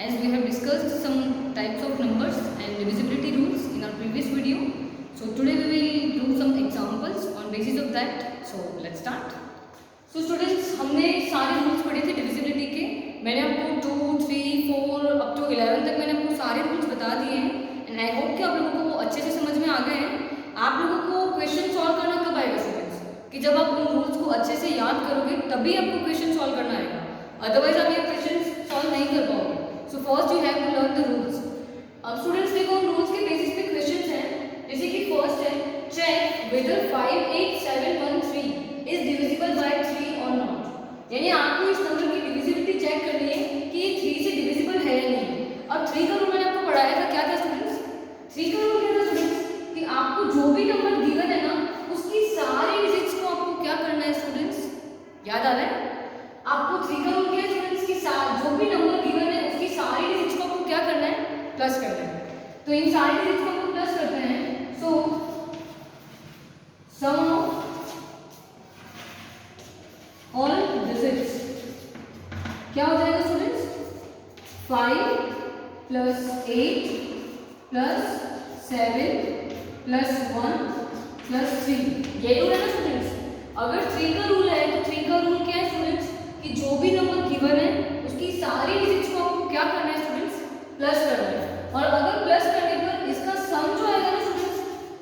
as we have discussed some types of numbers and divisibility rules in our previous video. So today we will do some examples on basis of that. So let's start. So students, हमने सारे rules पढ़े थे divisibility के. मैंने आपको 2, 3, 4 up to 11 तक मैंने आपको सारे रूल्स बता दिए हैं एंड आई होप कि आप लोगों को वो अच्छे से समझ में आ गए हैं. आप लोगों को क्वेश्चन सॉल्व करना कब आएगा स्टूडेंट्स? कि जब आप उन रूल्स को अच्छे से याद करोगे तभी आपको क्वेश्चन सॉल्व करना आएगा, अदरवाइज आप ये क्वेश्चन सॉल्व नहीं कर पाओगे. So first you have to learn the rules. अब स्टूडेंट्स देखो उन रूल्स के बेसिस पे क्वेश्चंस हैं. जैसे कि फर्स्ट है check whether 58713 is divisible by 3 और नॉट. यानी आपको इस नंबर की डिविजिबिलिटी चेक करनी है कि ये 3 से डिविजिबल है या नहीं. और 3 का रूल मैंने आपको पढ़ाया था, क्या था स्टूडेंट्स? 3 का रूल क्या था स्टूडेंट्स? कि आपको जो भी नंबर गिवन है ना उसकी सारी डिजिट्स को आपको क्या करना है स्टूडेंट्स? याद आ रहा है? आपको 3 का रूल क्या है स्टूडेंट्स? कि जो भी नंबर गिवन है उसकी सारी डिजिट्स को आपको क्या करना है? प्लस करना है. तो इन सारी डिजिट्स को आपको प्लस करते हैं. सो सम ऑफ ऑल डिजिट्स क्या हो जाएगा students? 5 plus 8 plus 7 plus 1 plus 3. ये रूल है ना स्टूडेंट्स. अगर 3 का रूल है तो 3 का रूल क्या है स्टूडेंट्स? कि जो भी नंबर गिवन है उसकी सारी डिजिट्स को आपको क्या करना है स्टूडेंट्स? प्लस करना है. और अगर प्लस करने पर इसका सम जो आएगा ना स्टूडेंट्स,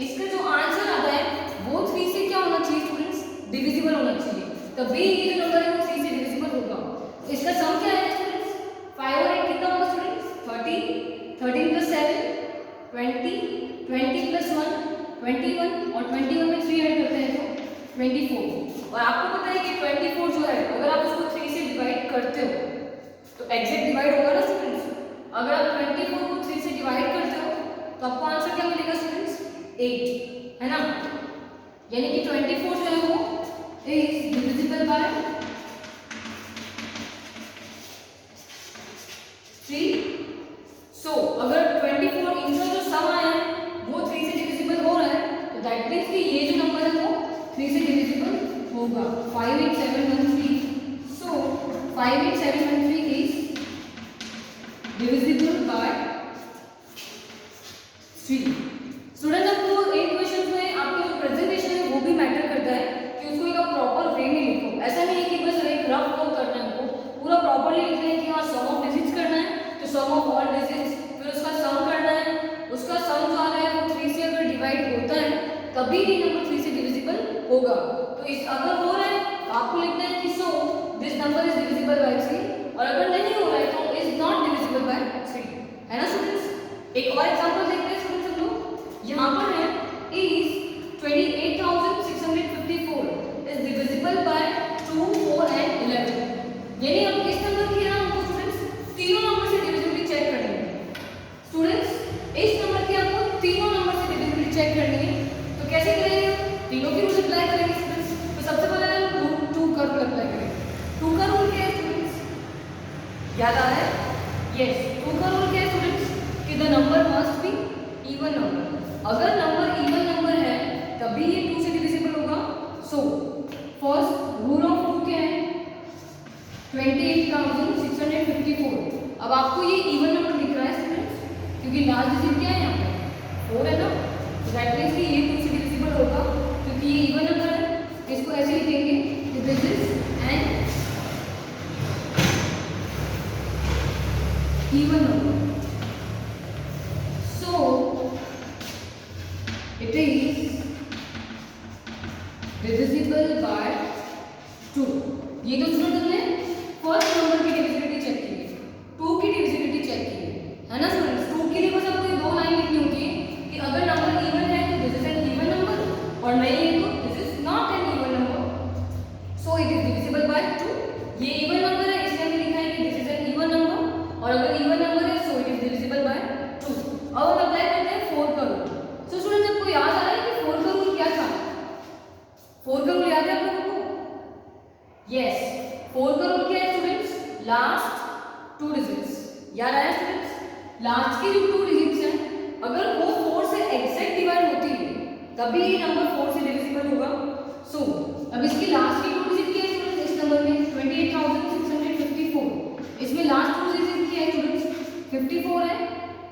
इसका जो आंसर आता है वो 3 से क्या होना चाहिए स्टूडेंट्स? डिविजिबल होना चाहिए. तभी ये जो नंबर है वो 3 से डिविजिबल होगा. तो इसका सम क्या है स्टूडेंट्स? 5 और 8 कितना होगा स्टूडेंट्स? 13. 13 प्लस 7 20. 20 प्लस 1 21 और 21 में 3 ऐड करते हैं तो 24. और आपको पता है कि 24 जो है अगर आप उसको 3 से डिवाइड करते हो तो एग्जैक्ट डिवाइड होगा ना स्टूडेंट्स. अगर आप 24 को 3 से डिवाइड करते हो तो आपको आंसर क्या मिलेगा स्टूडेंट्स? 8, है ना. यानी कि 24 जो है वो इज डिविजिबल बाय 3. सो अगर 24 इनका जो सम आया है वो 3 से डिविजिबल हो रहा है तो दैट मीन्स कि ये जो नंबर है वो 3 से डिविजिबल होगा. 58713. सो 58713 इज डिविजिबल बाय 3. स्टूडेंट आपको एक क्वेश्चन में आपके जो प्रेजेंटेशन है वो भी मैटर करता है कि उसको एक प्रॉपर वे में लिखो. ऐसा नहीं है कि बस एक रफ वर्क करना है, आपको पूरा प्रॉपर्ली लिखना है कि हाँ सम ऑफ डिजिट्स करना है तो सम ऑफ ऑल डिजिट्स, फिर उसका सम करना है. उसका सम जो आ रहा है वो 3 से अगर डिवाइड होता है तभी ये नंबर 3 से डिविजिबल होगा. तो इस अगर हो रहा है तो आपको लिखना है कि so this number is divisible by 3, और अगर नहीं हो रहा है तो इज नॉट डिविजिबल बाय 3, है ना स्टूडेंट्स. एक और एग्जांपल देखते हैं स्टूडेंट्स. हम लोग यहाँ पर है is 28,654 is divisible bye 2, 4 and 11. यानी अब इस नंबर की हमको स्टूडेंट्स तीनों नंबर से डिविजिबिलिटी चेक करनी है. स्टूडेंट्स इस नंबर की आपको तीनों नंबर से डिविजिबिलिटी चेक करनी है. तो कैसे करेंगे? तीनों की रूल अप्लाई करेंगे स्टूडेंट्स. तो सबसे पहले हम 2 का रूल अप्लाई करेंगे. 2 का रूल क्या है स्टूडेंट्स? याद आ रहा है? यस. 2 का रूल क्या है स्टूडेंट्स? कि the number must be even number. अगर नंबर इवन नंबर है तभी ये 2 से डिविजिबल होगा. सो फर्स्ट रूल ऑफ 2 क्या है? 28,654. अब आपको ये इवन नंबर दिख रहा है स्टूडेंट्स क्योंकि लास्ट डिजिट क्या है यहाँ पे? 4 है ना. तो दैट मीन्स कि ये 2 से डिविजिबल होगा क्योंकि ये इवन नंबर है. इसको ऐसे लिखेंगे कि this is an even number. So it is divisible bye 2. ये तो स्टूडेंट हमने फर्स्ट नंबर की डिविजिबिलिटी चेक की है, 2 की डिविजिबिलिटी चेक की है ना स्टूडेंट्स. 2 के लिए बस आपको ये 2 लाइन लिखनी होती है कि अगर नंबर इवन है तो this is an even number और नहीं है तो this is not an even number. So it is divisible bye 2. ये इवन नंबर है इसलिए हमने लिखा है कि this is an even number, और अगर इवन नंबर है so it is divisible bye 2. अब हम अप्लाई करते हैं 4 का रूल. सो स्टूडेंट्स आपको याद आ रहा है कि 4 का रूल क्या था? 4 का रूल याद है आप लोगों को? यस. 4 का रूल क्या है स्टूडेंट्स? Last 2 digits. याद आया स्टूडेंट्स? लास्ट की जो 2 डिजिट्स हैं अगर वो 4 से एग्जैक्ट डिवाइड होती है तभी ये नंबर 4 से डिविजिबल होगा. सो अब इसकी लास्ट की 2 डिजिट क्या है स्टूडेंट्स? इस नंबर में 28,654 इसमें लास्ट 2 डिजिट क्या है स्टूडेंट्स? 54 है।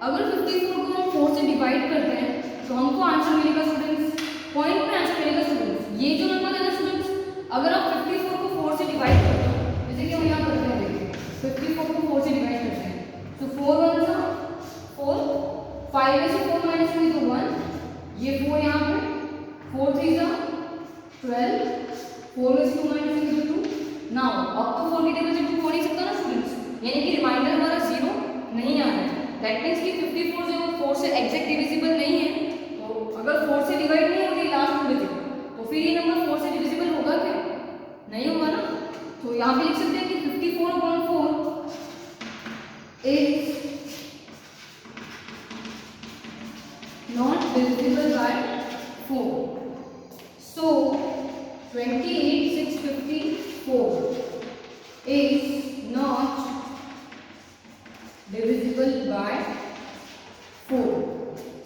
अगर 54 को हम 4 से डिवाइड करते हैं तो हमको आंसर मिलेगा स्टूडेंट्स, पॉइंट पे आंसर मिलेगा स्टूडेंट्स। ये जो नंबर है ना स्टूडेंट्स, अगर आप 54 को 4 से डिवाइड करते हो, जैसे कि हम यहाँ करते हैं, देखिए 54 को 4 से डिवाइड करते हैं तो 4 1 सा 4, 5 में से 4 माइनस हुई तो 1, ये 4 यहाँ पे, 4 3 सा 12, 4 में से 2 माइनस हुई तो 2। नाउ अब तो 4 की टेबल से 2 हो नहीं सकता ना स्टूडेंट्स, यानी कि रिमाइंडर हमारा 0 नहीं आ रहा है। दैट मीन्स कि 54 जो 4 से एग्जैक्ट डिविजिबल नहीं है, तो अगर 4 से डिवाइड नहीं होगी लास्ट डिजिट तो फिर ये नंबर 4 से डिविजिबल होगा क्या? नहीं होगा ना। तो यहाँ पे लिख सकते हैं कि 54/4 is not divisible by 4। So 28,654 is not divisible by 4।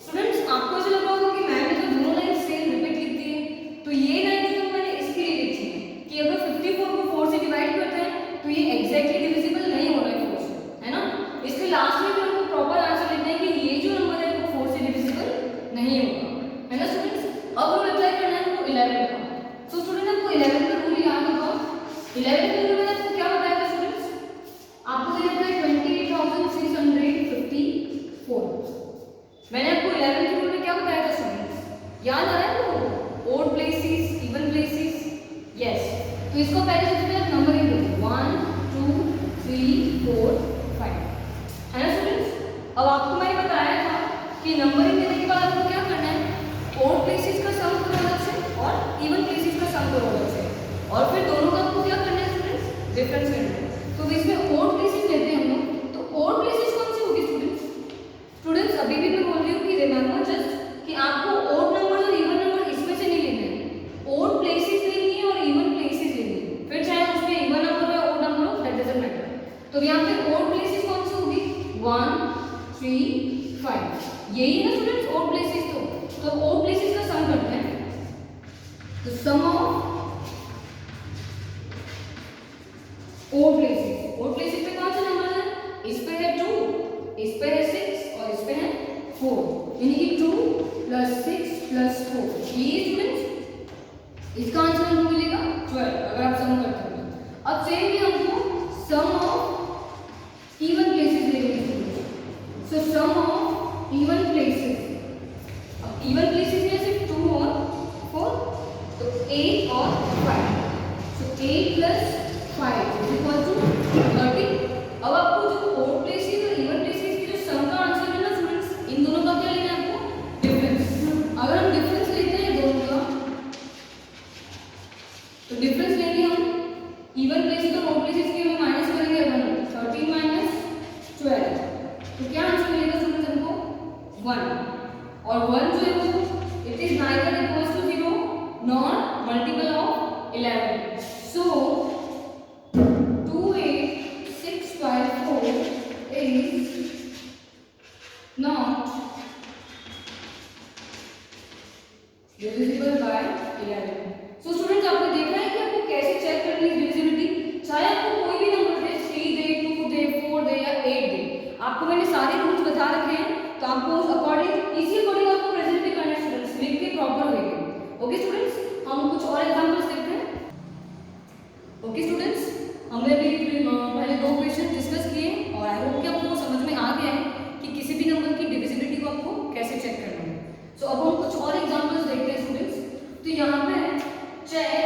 Students आपको ऐसा लगा होगा कि मैंने तो दोनों लाइन सेम रिपीट लिख दी है, तो ये लाइन जो मैंने इसके लिए लिखी है कि अगर 54 को 4 से डिवाइड करते हैं तो ये एग्जैक्टली डिविजिबल नहीं हो रहा है 4 से, है ना। इसके लास्ट में हमको प्रॉपर आंसर लिखना है कि ये जो नंबर है वो 4 से डिविजिबल नहीं होगा, है ना स्टूडेंट्स। अब हम अप्लाई करना है हमको 11 का। तो स्टूडेंट आपको 11 का रूल याद होगा। 11 का रूल मैंने आपको क्या बताया था स्टूडेंट्स, आपको दिया था 28,654। मैंने आपको 11 के रूल में क्या बताया था स्टूडेंट्स, याद आ रहा है वो odd places, even places, yes. तो इसको पहले सबसे पहले नंबरिंग दो, 1 2 3 4 5, है ना स्टूडेंट्स। अब आपको मैंने बताया था कि नंबरिंग देने के बाद आपको क्या करना है, ओड प्लेसेस का सम करो अलग से और इवन प्लेसेस का सम करो अलग से, और फिर दोनों का आपको क्या करना है स्टूडेंट्स, डिफरेंस करना है। तो इसमें ओड प्लेसेस लेते हैं हम लोग, तो ओड प्लेसेस कौन सी होगी स्टूडेंट्स? स्टूडेंट्स अभी भी मैं बोल रही हूँ कि रिमेंबर जस्ट कि आपको ओड नंबर और इवन नंबर इसमें से नहीं लेना है, ओड प्लेसेस लेनी है और इवन प्लेसेस लेनी है, फिर चाहे उसमें इवन नंबर हो या ओड नंबर हो, दैट डजंट मैटर। तो यहाँ पे ओड प्लेसेस कौन सी होगी, 1 3 5, यही है ना स्टूडेंट्स ओड प्लेसेस। तो ओड प्लेसेस का सम करते हैं, तो sum of odd places, odd places पे कौन सा नंबर है, इस पे है 2, इस पे है 6 और इस पे है 4, यानी कि 2 + 6 + 4, ये स्टूडेंट्स इसका आंसर हमको मिलेगा 12 अगर आप सम करते हो। अब सेम ही हमको सम ऑफ इवन प्लेसेस लेने हैं, सो सम ऑफ इवन प्लेसेस, अब इवन प्लेसेस में सिर्फ 2 और 4, तो 8 और 5, सो 8 + 5 = 30। अब आपको जो ओड प्लेसेस और इवन प्लेसेस की जो सम का आंसर है ना स्टूडेंट्स, इन दोनों का क्या लेना है आपको, डिफरेंस। अगर हम डिफरेंस लेते हैं दोनों का, तो डिफरेंस लेंगे हम इवन प्लेसेस और ओड प्लेसेस के, हमें माइनस करेंगे 1, 13 - 12, तो क्या आंसर मिलेगा स्टूडेंट्स हमको 1, और 1 जो है वो it is neither equals to 0 nor multiple of 11। So 28,654 is not divisible by 11। So students आपने देखा है कि आपको कैसे चेक करनी है डिविजिबिलिटी, चाहे आपको कोई भी नंबर दे, 3 दे, 2 दे, 4 दे या 8 दे, आपको मैंने सारे रूल्स बता रखे हैं, तो आपको उस अकॉर्डिंग इसी अकॉर्डिंग आपको प्रेजेंट भी करना है स्टूडेंट्स, लिख के प्रॉपर वे में। ओके स्टूडेंट्स, हम कुछ और एग्जांपल्स देखते हैं। ओके स्टूडेंट्स, हमने अभी पहले 2 क्वेश्चन डिस्कस किए और आई होप कि आपको समझ में आ गया है कि किसी भी नंबर की डिविजिबिलिटी को आपको कैसे चेक करना है। सो अब हम कुछ और एग्जांपल्स देखते हैं स्टूडेंट्स। तो यहाँ पे check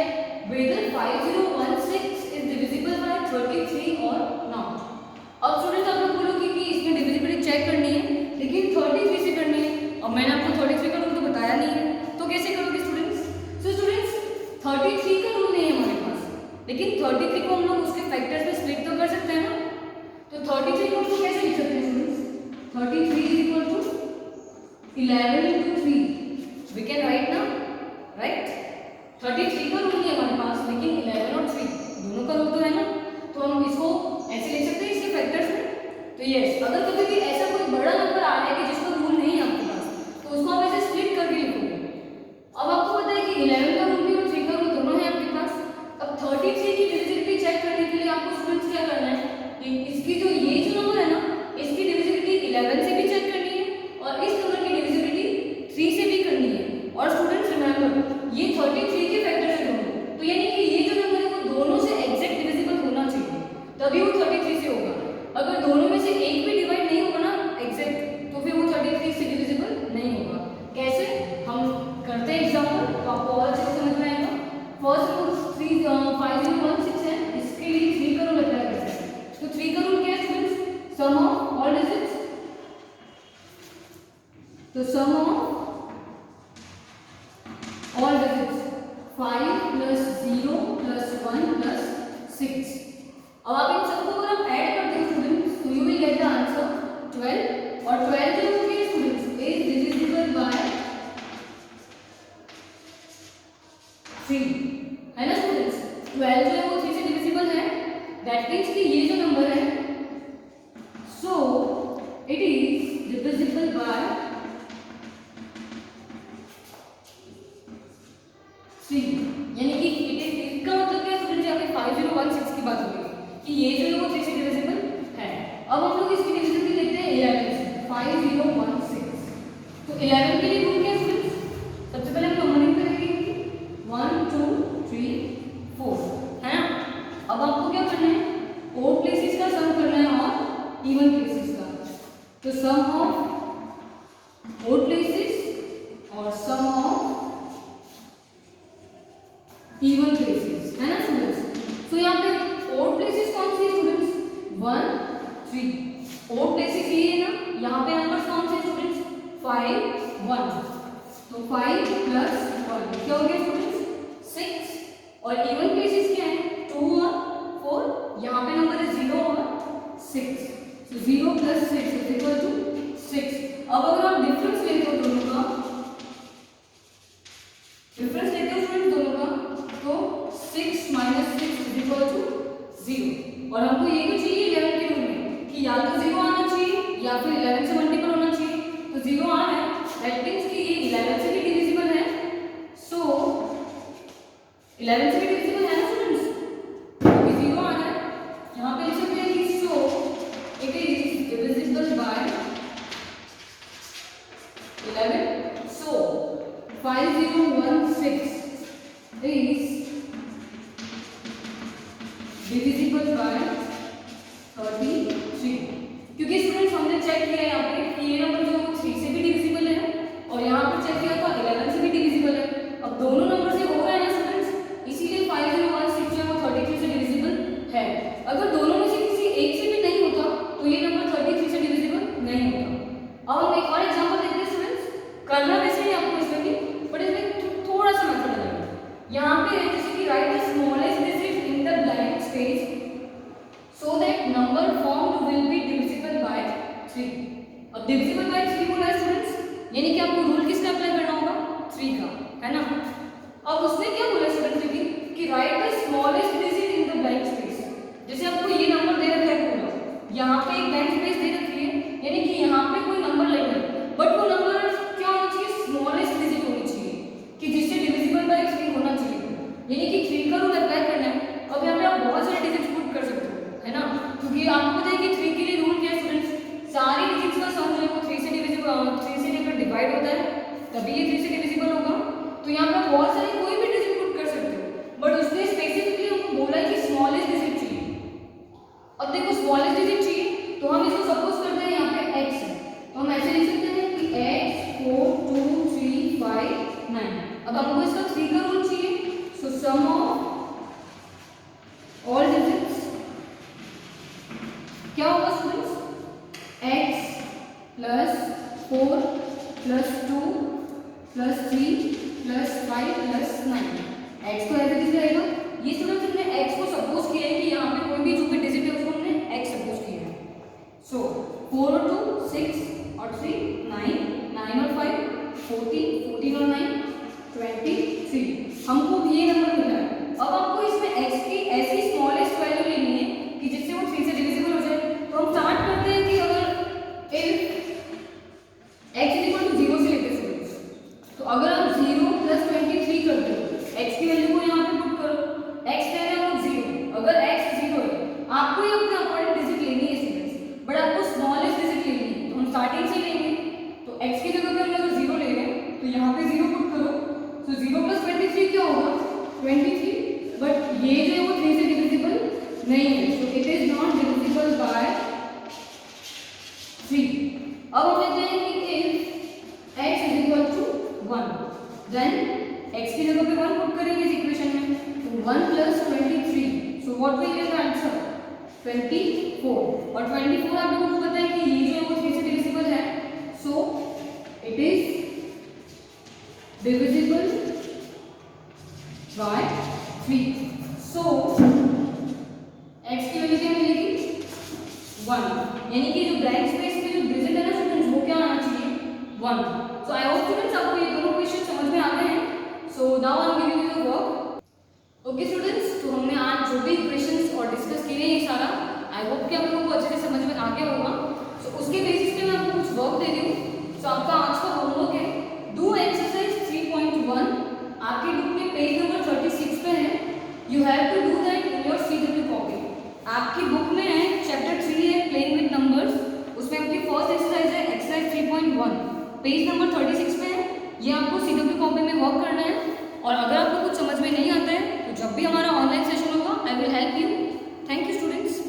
whether 5016 is divisible by 33 और नॉट। अब स्टूडेंट्स आप लोग बोलोगे कि इसमें डिविजिबिलिटी चेक करनी है लेकिन 33 से करनी है, और मैंने आपको 33 का रूल तो बताया नहीं है, तो कैसे करोगे स्टूडेंट्स? सो स्टूडेंट्स 33 का रूल नहीं है हमारे पास, लेकिन 33 को हम लोग उसके फैक्टर्स में स्प्लिट तो कर सकते हैं ना। तो 33 को हम कैसे लिख सकते हैं स्टूडेंट्स? 33 = 11 × 3, वी कैन राइट ना, राइट। 33 का रूल नहीं है हमारे पास, लेकिन 11 और 3 दोनों का रूल तो है ना, तो हम इसको ऐसे लिख सकते हैं इसके फैक्टर्स में। तो यस, अगर कभी भी ऐसा कोई बड़ा नंबर आ रहा है कि जिसका रूल नहीं है आपके पास, तो उसको आप ऐसे स्प्लिट करके लिखोगे। अब आपको पता है कि 11 का रूल भी और 3 का रूल दोनों है आपके पास। अब 33 की डिविजिबिलिटी चेक करने के लिए आपको स्टूडेंट्स क्या करना है कि इसकी जो ये जो नंबर है ना, इसकी डिविजिबिलिटी अगर दोनों में से एक भी डिवाइड नहीं होगा ना एग्जैक्ट, तो फिर वो 33 से डिविजिबल नहीं होगा। कैसे हम करते हैं एग्जाम्पल, तो आपको और अच्छे से समझ में आएगा। फर्स्ट 5016 है, इसके लिए 3 का रूल अप्लाई करते हैं। तो 3 का रूल क्या है students? Sum of all digits. तो sum of all digits 5 plus 0 plus 1 plus 6। अब आप इन सबको अगर आप ऐड करते हैं स्टूडेंट्स, तो you will get the answer 12। और 12 जो होगी स्टूडेंट्स इज डिविजिबल बाय 3, है ना स्टूडेंट्स? 12 जो है वो 3 से डिविजिबल है। दैट मीन्स कि ये जो नंबर है, so it is divisible by 3। यानी कि इसका मतलब क्या स्टूडेंट्स? यहाँ पे 5016 की बात हो रही है कि ये जो है वो 3 से डिविजिबल है। अब हम लोग इसकी डिविजिबिलिटी देखते हैं 11 से। 5016। तो 11 के लिए रूल क्या है स्टूडेंट्स? सबसे पहले हम नंबरिंग करेंगे 1 2 3 4, है ना? अब आपको क्या करना है? ओड प्लेसेस का सम करना है और इवन प्लेसेस का। तो सम ऑफ ओड प्लेसेस और सम ऑफ इवन प्लेसेस, है ना स्टूडेंट्स? तो यहाँ पे ओड प्लेसेस कौन सी है स्टूडेंट्स? 1 3। ओड प्लेसेस ये है ना, यहाँ पे नंबर्स कौन से स्टूडेंट्स? 5 1। तो 5 प्लस 1 क्या हो गया स्टूडेंट्स? 6। और इवन प्लेसेस क्या है? 2 और 4। यहाँ पे नंबर है 0 और 6। तो 0 प्लस 6 इज इक्वल टू 6। अब अगर आप डिफरेंस लेते हो दोनों का, डिफरेंस लेते हो स्टूडेंट्स दोनों का, तो 6 माइनस 6 इज इक्वल टू 0। और हमको ये तो चाहिए 11 के रूल में कि या तो 0 आना चाहिए या फिर 11 से मल्टीपल होना चाहिए। तो 0 आ है, दैट मींस कि ये 11 से भी डिविजिबल है। सो 11 से भी डिविजिबल है ना स्टूडेंट्स? क्योंकि 0 आ रहा है, यहाँ पे लिख सकते हैं कि so it is divisible bye 11। So 5016 is divisible by 33। क्योंकि स्टूडेंट्स हमने चेक किया है यहाँ पे कि ये नंबर जो 3 से भी डिविजिबल है और यहाँ पर चेक किया था 11 से भी डिविजिबल है। अब दोनों नंबर से हो रहा है ना स्टूडेंट्स, इसीलिए 5016 जो है वो 33 से डिविजिबल है। अगर दोनों में से किसी एक से भी नहीं होता तो ये नंबर 33 से डिविजिबल नहीं होता। अब हम एक और एग्जांपल देखते हैं स्टूडेंट्स। करना वैसे ही आपको इसमें भी, बट इसमें थोड़ा सा मेथड लगेगा। यहाँ पे जैसे कि right the smallest digit in the blank space so that number formed will be divisible by 3। अब डिविजिबल बाय 3 बोला है स्टूडेंट्स, यानी कि आपको रूल किसका अप्लाई करना होगा? 3 का, है ना? अब उसने क्या बोला स्टूडेंट्स कि right the smallest digit in the blank space. जैसे आपको ये नंबर दे रखा है पूरा, यहाँ पे एक ब्लैंक स्पेस दे रखी है, यानी कि यहाँ पे कोई नंबर नहीं है, बट वो नंबर क्या होना चाहिए? स्मॉलेस्ट डिजिट होनी चाहिए कि जिससे डिविजिबल बाय 3 होना चाहिए। यानी कि 3 का रूल अप्लाई करना है। अब यहाँ पे आप बहुत सारे डिजिट्स पुट कर सकते हो, है ना? क्योंकि आपको पता है कि 3 के लिए रूल क्या है स्टूडेंट्स? सारी डिजिट्स का सम जो है वो 3 से डिविजिबल 3 से अगर डिवाइड होता है तभी ये 3 से डिविजिबल होगा। तो यहाँ पे बहुत सारे कोई भी डिजिट पुट कर सकते हो, बट उसने स्पेसिफिकली हमको बोला है कि स्मॉलेस्ट डिजिट चाहिए। अब देखो स्मॉलेस्ट डिजिट चाहिए तो हम इसको सपोज करते हैं यहाँ पे x है, तो हम ऐसे लिख सकते हैं कि x 4 2 3 5 9। अब हमको इसका 3 का रूल चाहिए। सो सम ऑफ ऑल डिजिट्स क्या होगा students? x plus 4 plus 2 plus 3 plus 5 plus 9। x तो ऐसे दिख जाएगा। ये स्टूडेंट्स हमने x को सपोज किया है कि यहाँ पे कोई भी जो भी डिजिट है उसको हमने x सपोज किया है। सो 4 और 2 6 और 3 9 9 और 5 14 14 और 9 23। हमको ये नंबर मिला है। अब आपको इसमें x की ऐसी स्मॉलेस्ट वैल्यू लेनी है कि जिससे वो 3 से डिविजिबल हो जाए। तो हम स्टार्ट करते हैं कि अगर if x is equal to 0 से लेते हैं। तो अगर आप 0 प्लस 23 करते हो, x की वैल्यू को यहाँ पे पुट करो। x ले रहे हो 0, अगर x 0 है आपको ये अपना अकॉर्डिंग डिजिट लेनी है स्टूडेंट्स, बट आपको स्मॉलेस्ट डिजिट लेनी है। तो हम स्टार्टिंग से लेंगे, तो x की जगह पे हम अगर 0 ले रहे हैं तो यहाँ पे 0 पुट करो। तो 0 प्लस 23 क्या होगा? 23। बट ये जो है वो 24 और 24 आप लोगों को पता है कि ये जो है वो 3 से डिविजिबल है, so it is divisible by 3। So x की वैल्यू क्या मिलेगी 1, यानी कि जो ब्लैंक स्पेस में जो डिजिट है ना स्टूडेंट्स वो क्या आना चाहिए 1। सो आई होप स्टूडेंट्स आपको ये दोनों क्वेश्चन समझ में आ गए हैं। So now I am giving you the work. Okay students, तो हमने आज जो भी क्वेश्चंस और डिस्कस किए हैं ये सारा आई होप कि आप लोगों को अच्छे से समझ में आ गया होगा। सो उसके बेसिस पे मैं आपको कुछ वर्क दे रही हूँ। सो आपका आज का होमवर्क है डू एक्सरसाइज 3.1, आपके बुक में पेज नंबर 36 पे है। You have to do that in your CW copy. आपकी बुक में है चैप्टर 3 है प्लेइंग विद नंबर्स, उसमें आपकी फर्स्ट एक्सरसाइज है एक्सरसाइज 3.1, पेज नंबर 36 पे है। ये आपको CW कॉपी में वर्क करना है। और अगर आपको कुछ समझ में नहीं आता है तो जब भी हमारा ऑनलाइन सेशन होगा I will help you. Thank you students.